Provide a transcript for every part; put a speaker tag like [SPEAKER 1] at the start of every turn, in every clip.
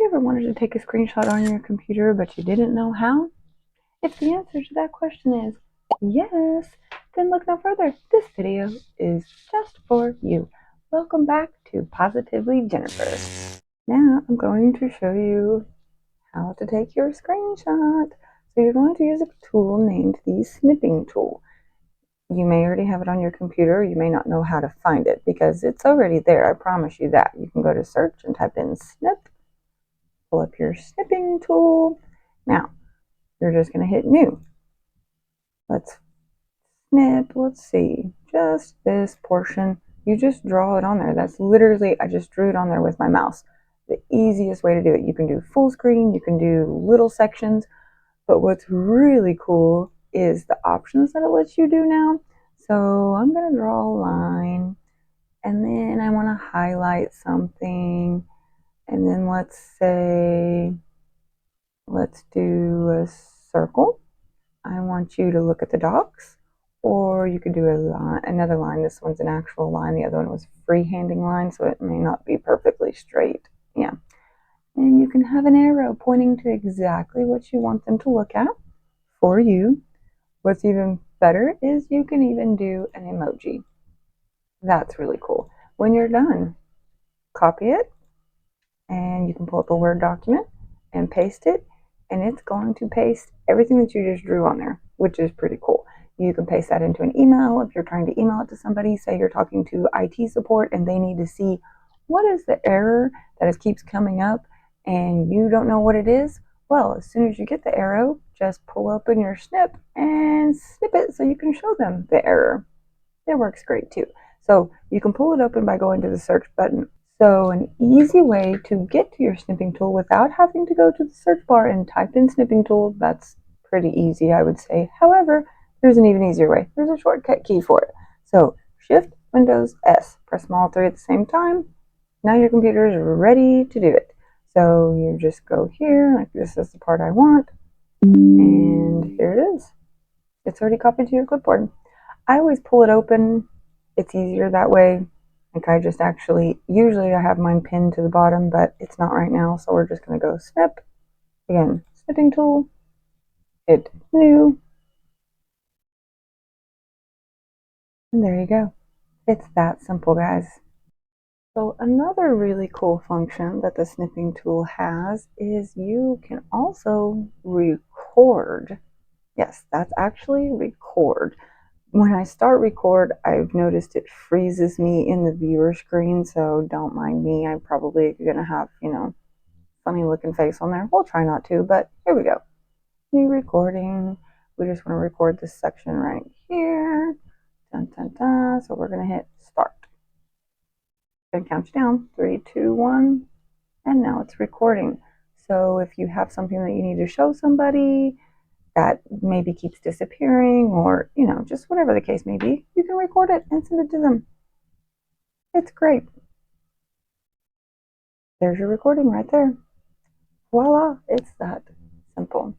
[SPEAKER 1] you ever wanted to take a screenshot on your computer but you didn't know how? If the answer to that question is yes, then look no further. This video is just for you. Welcome back to Positively Jennifer. Now I'm going to show you how to take your screenshot. So you're going to use a tool named the snipping tool. You may already have it on your computer. You may not know how to find it because it's already there. I promise you that. You can go to search and type in snip, pull up your snipping tool. Now, you're just going to hit new. Let's snip, let's see, just this portion. You just draw it on there. That's literally, I just drew it on there with my mouse. The easiest way to do it. You can do full screen, you can do little sections, but what's really cool is the options that it lets you do now. So I'm going to draw a line, and then I want to highlight something, and then let's do a circle. I want you to look at the docs, or you could do another line. This one's an actual line. The other one was freehanding line, so it may not be perfectly straight. Yeah. And you can have an arrow pointing to exactly what you want them to look at for you. What's even better is you can even do an emoji. That's really cool. When you're done, copy it, and you can pull up a Word document and paste it, and it's going to paste everything that you just drew on there, which is pretty cool. You can paste that into an email if you're trying to email it to somebody. Say you're talking to IT support and they need to see what is the error that keeps coming up and you don't know what it is. Well, as soon as you get the arrow, just pull open your snip and snip it so you can show them the error. It works great too. So you can pull it open by going to the search button. So an easy way to get to your snipping tool without having to go to the search bar and type in snipping tool, that's pretty easy, I would say. However, there's an even easier way. There's a shortcut key for it. So Shift, Windows, S. Press them all three at the same time. Now your computer is ready to do it. So you just go here, like this is the part I want, and here it is. It's already copied to your clipboard. I always pull it open. It's easier that way. Like I just usually I have mine pinned to the bottom, but it's not right now, so we're just going to go snip. Again, snipping tool, hit new, and there you go. It's that simple, guys. So another really cool function that the snipping tool has is you can also record. Yes, that's actually record. When I start record, I've noticed it freezes me in the viewer screen, so don't mind me. I'm probably going to have, funny looking face on there. We'll try not to, but here we go. New recording. We just want to record this section right here. Dun, dun, dun. So we're going to hit start. Going to count you down. 3, 2, 1. And now it's recording. So if you have something that you need to show somebody that maybe keeps disappearing, or just whatever the case may be, you can record it and send it to them. It's great. There's your recording right there. Voila, it's that simple.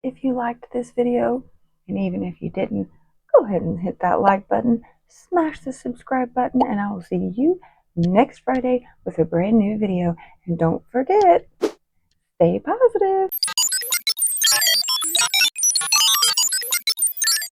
[SPEAKER 1] If you liked this video, and even if you didn't, go ahead and hit that like button, smash the subscribe button, and I will see you next Friday with a brand new video. And don't forget, stay positive.